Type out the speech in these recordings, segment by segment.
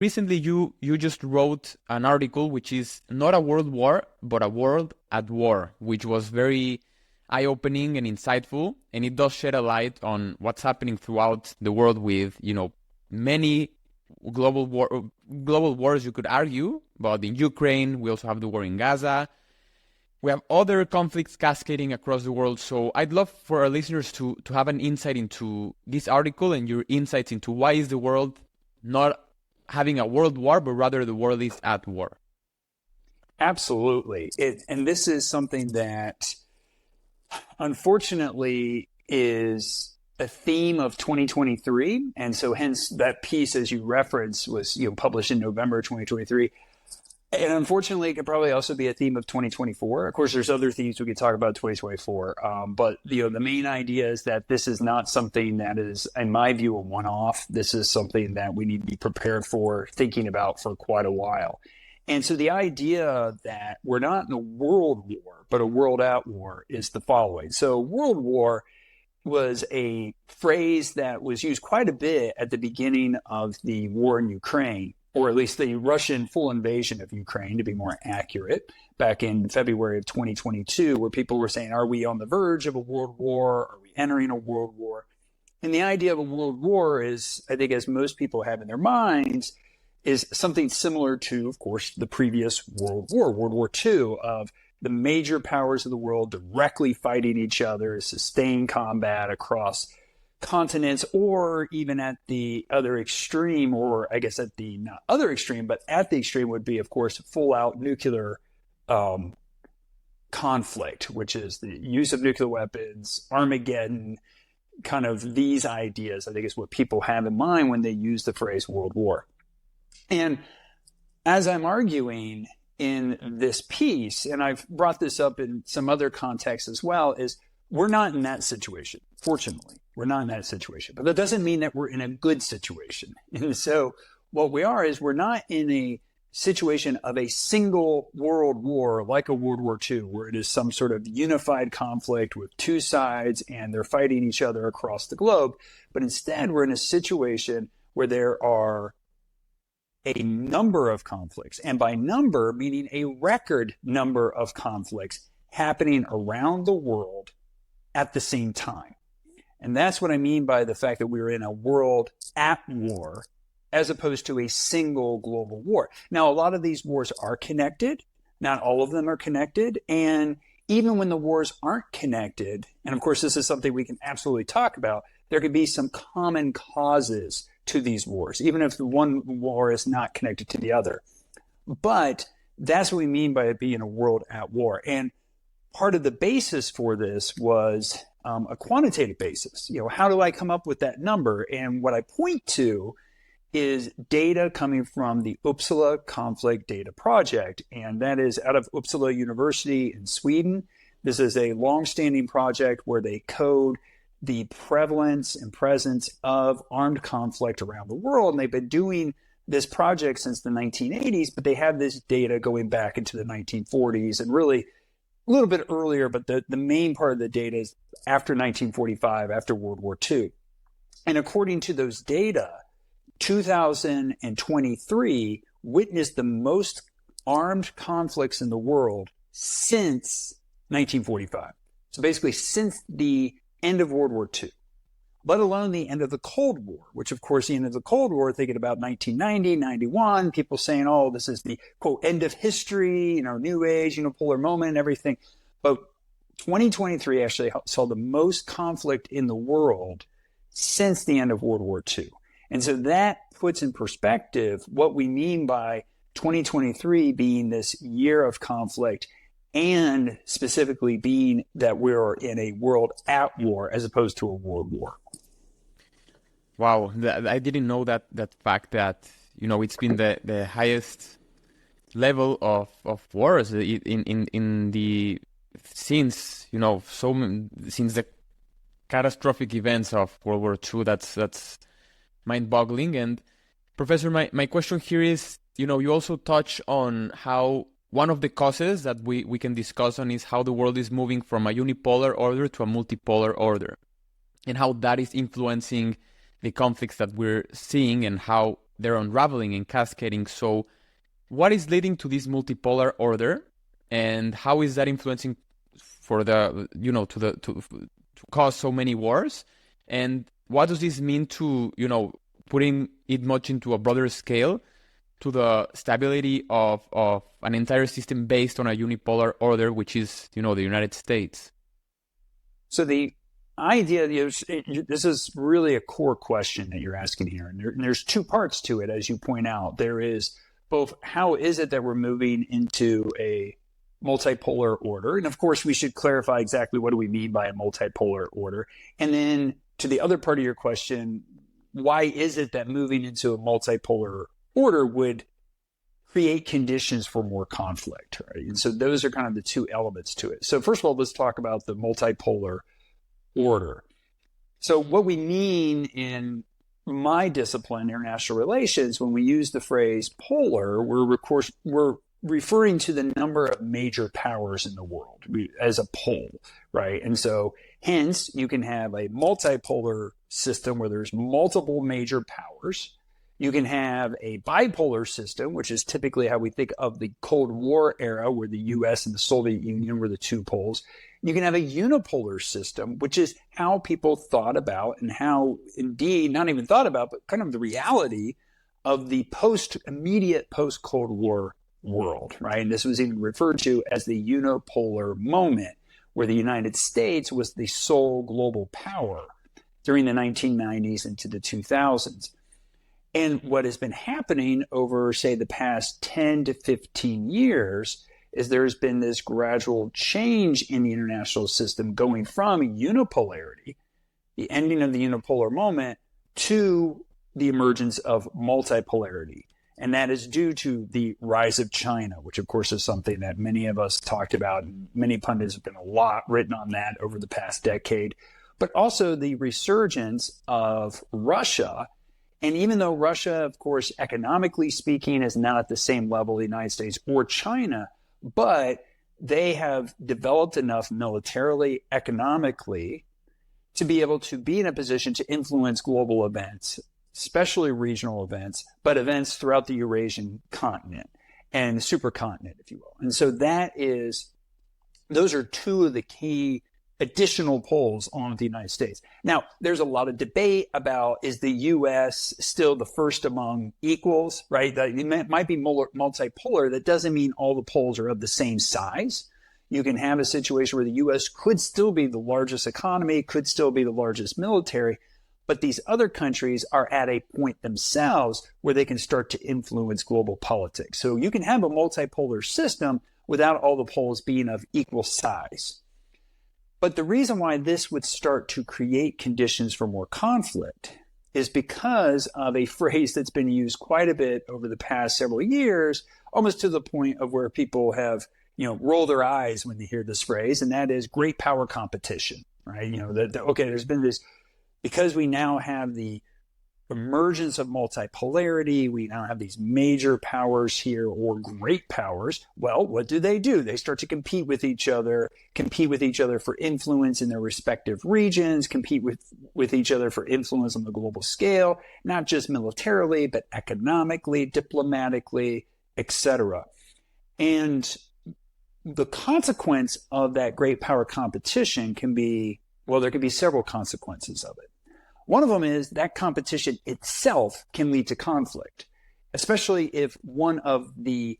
recently you just wrote an article which is not a world war, but a world at war, which was very eye-opening and insightful, and it does shed a light on what's happening throughout the world with, many global global wars you could argue, but in Ukraine, we also have the war in Gaza. We have other conflicts cascading across the world. So I'd love for our listeners to have an insight into this article and your insights into why is the world not having a world war, but rather the world is at war. Absolutely. And this is something that unfortunately is a theme of 2023. And so hence that piece, as you referenced, was published in November 2023. And unfortunately, it could probably also be a theme of 2024. Of course, there's other themes we could talk about 2024. But the main idea is that this is not something that is, in my view, a one-off. This is something that we need to be prepared for, thinking about for quite a while. And so the idea that we're not in a world war, but a world at war is the following. So world war was a phrase that was used quite a bit at the beginning of the war in Ukraine, or at least the Russian full invasion of Ukraine, to be more accurate, back in February of 2022, where people were saying, are we on the verge of a world war? Are we entering a world war? And the idea of a world war is, I think, as most people have in their minds, is something similar to, of course, the previous World War, World War II, of the major powers of the world directly fighting each other, sustained combat across continents, or even at the other extreme, or I guess at the not other extreme, but at the extreme would be, of course, full out nuclear conflict, which is the use of nuclear weapons, Armageddon, kind of these ideas, I think, is what people have in mind when they use the phrase world war. And as I'm arguing in this piece, and I've brought this up in some other contexts as well, is we're not in that situation. Fortunately, we're not in that situation. But that doesn't mean that we're in a good situation. And so what we are is we're not in a situation of a single world war like a World War II, where it is some sort of unified conflict with two sides and they're fighting each other across the globe. But instead, we're in a situation where there are a number of conflicts, and by number, meaning a record number of conflicts happening around the world at the same time. And that's what I mean by the fact that we're in a world at war, as opposed to a single global war. Now, a lot of these wars are connected. Not all of them are connected. And even when the wars aren't connected, and of course, this is something we can absolutely talk about, there could be some common causes to these wars, even if the one war is not connected to the other. But that's what we mean by it being a world at war. And part of the basis for this was a quantitative basis. How do I come up with that number? And what I point to is data coming from the Uppsala Conflict Data Project, and that is out of Uppsala University in Sweden. This is a long-standing project where they code the prevalence and presence of armed conflict around the world. And they've been doing this project since the 1980s, but they have this data going back into the 1940s and really a little bit earlier, but the main part of the data is after 1945, after World War II. And according to those data, 2023 witnessed the most armed conflicts in the world since 1945. So basically since the end of World War II, let alone the end of the Cold War, which of course the end of the Cold War, thinking about 1990, 91, people saying, oh, this is the quote end of history, new age, polar moment and everything. But 2023 actually saw the most conflict in the world since the end of World War II. And so that puts in perspective what we mean by 2023 being this year of conflict, and specifically being that we're in a world at war as opposed to a world war. Wow, I didn't know that fact that, it's been the highest level of wars in the since the catastrophic events of World War II. That's mind-boggling. And Professor, my question here is, you also touch on how one of the causes that we can discuss on is how the world is moving from a unipolar order to a multipolar order, and how that is influencing the conflicts that we're seeing, and how they're unraveling and cascading. So what is leading to this multipolar order, and how is that influencing for the, to cause so many wars? And what does this mean to, putting it much into a broader scale, to the stability of an entire system based on a unipolar order, which is, the United States? So the idea, this is really a core question that you're asking here. And there's two parts to it, as you point out. There is both how is it that we're moving into a multipolar order? And of course, we should clarify exactly what do we mean by a multipolar order. And then to the other part of your question, why is it that moving into a multipolar order would create conditions for more conflict, right? And so those are kind of the two elements to it. So first of all, let's talk about the multipolar order. So what we mean in my discipline, international relations, when we use the phrase polar, we're referring to the number of major powers in the world as a pole, right? And so hence you can have a multipolar system where there's multiple major powers. You can have a bipolar system, which is typically how we think of the Cold War era, where the US and the Soviet Union were the two poles. You can have a unipolar system, which is how people thought about, and how indeed, not even thought about, but kind of the reality of the immediate post-Cold War world, right? And this was even referred to as the unipolar moment, where the United States was the sole global power during the 1990s into the 2000s. And what has been happening over, say, the past 10 to 15 years is there's been this gradual change in the international system going from unipolarity, the ending of the unipolar moment, to the emergence of multipolarity. And that is due to the rise of China, which of course is something that many of us talked about. And many pundits have been a lot written on that over the past decade, but also the resurgence of Russia. And even though Russia, of course, economically speaking, is not at the same level of the United States or China, but they have developed enough militarily, economically, to be able to be in a position to influence global events, especially regional events, but events throughout the Eurasian continent and supercontinent, if you will. And so those are two of the key additional poles on the United States. Now, there's a lot of debate about, is the U.S. still the first among equals, right? It might be multipolar. That doesn't mean all the poles are of the same size. You can have a situation where the U.S. could still be the largest economy, could still be the largest military, but these other countries are at a point themselves where they can start to influence global politics. So you can have a multipolar system without all the poles being of equal size. But the reason why this would start to create conditions for more conflict is because of a phrase that's been used quite a bit over the past several years, almost to the point of where people have, roll their eyes when they hear this phrase, and that is great power competition, right? There's been this, because we now have the emergence of multipolarity, we now have these major powers here, or great powers. Well, what do? They start to compete with each other for influence in their respective regions, compete with each other for influence on the global scale, not just militarily, but economically, diplomatically, etc. And the consequence of that great power competition there can be several consequences of it. One of them is that competition itself can lead to conflict, especially if one of the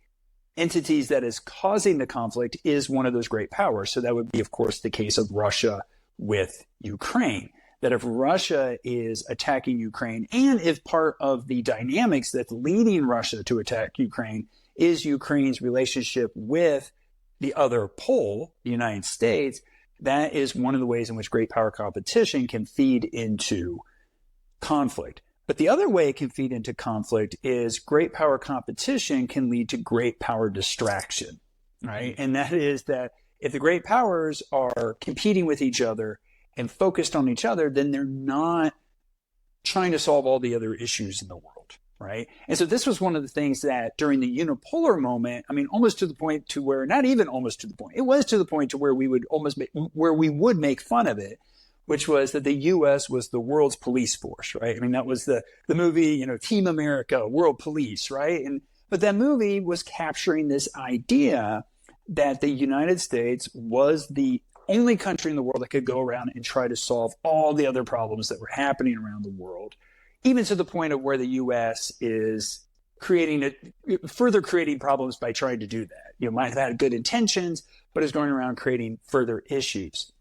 entities that is causing the conflict is one of those great powers. So that would be, of course, the case of Russia with Ukraine. That if Russia is attacking Ukraine, and if part of the dynamics that's leading Russia to attack Ukraine is Ukraine's relationship with the other pole, the United States, that is one of the ways in which great power competition can feed into conflict. But the other way it can feed into conflict is great power competition can lead to great power distraction, right? And that is that if the great powers are competing with each other and focused on each other, then they're not trying to solve all the other issues in the world, right? And so this was one of the things that during the unipolar moment, almost to the point to where, not even almost to the point, it was to the point to where we would make fun of it, which was that the U.S. was the world's police force, right? I mean, that was the movie, Team America, World Police, right? But that movie was capturing this idea that the United States was the only country in the world that could go around and try to solve all the other problems that were happening around the world, even to the point of where the U.S. is further creating problems by trying to do that. Might have had good intentions, but is going around creating further issues.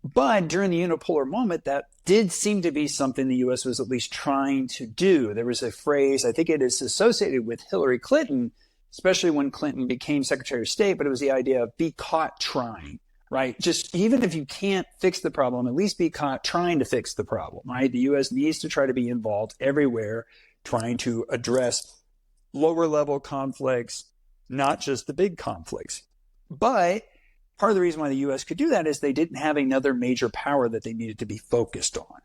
But during the unipolar moment, that did seem to be something the U.S. was at least trying to do. There was a phrase, I think it is associated with Hillary Clinton, especially when Clinton became Secretary of State, but it was the idea of be caught trying, right? Just even if you can't fix the problem, at least be caught trying to fix the problem, right? The U.S. needs to try to be involved everywhere, trying to address lower level conflicts, not just the big conflicts. But part of the reason why the U.S. could do that is they didn't have another major power that they needed to be focused on.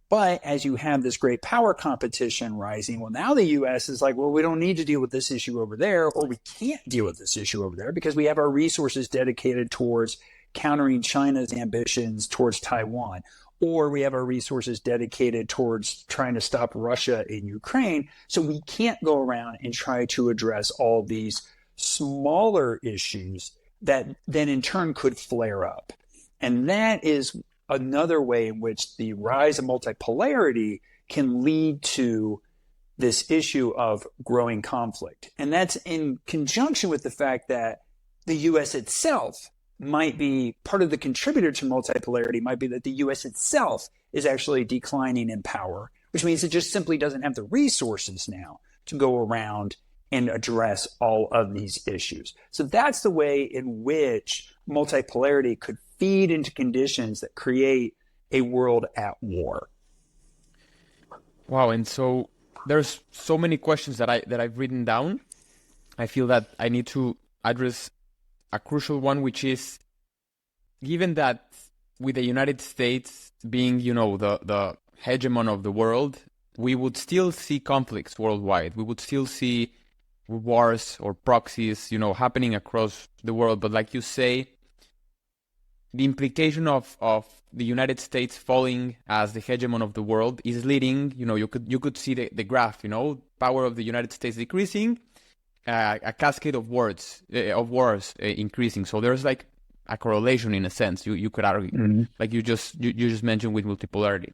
But as you have this great power competition rising, well, now the U.S. is like, well, we don't need to deal with this issue over there, or we can't deal with this issue over there because we have our resources dedicated towards countering China's ambitions towards Taiwan, or we have our resources dedicated towards trying to stop Russia in Ukraine. So we can't go around and try to address all these smaller issues that then in turn could flare up. And that is another way in which the rise of multipolarity can lead to this issue of growing conflict. And that's in conjunction with the fact that the U.S. itself might be part of the contributor to multipolarity, might be that the U.S. itself is actually declining in power, which means it just simply doesn't have the resources now to go around and address all of these issues. So that's the way in which multipolarity could feed into conditions that create a world at war. Wow, and so there's so many questions that I've written down. I feel that I need to address a crucial one, which is, given that with the United States being, the hegemon of the world, we would still see conflicts worldwide. We would still see wars or proxies, happening across the world. But like you say, the implication of the United States falling as the hegemon of the world is leading, you could see the graph, power of the United States decreasing, a cascade of wars increasing. So there's like a correlation in a sense, you could argue, like you just mentioned with multipolarity.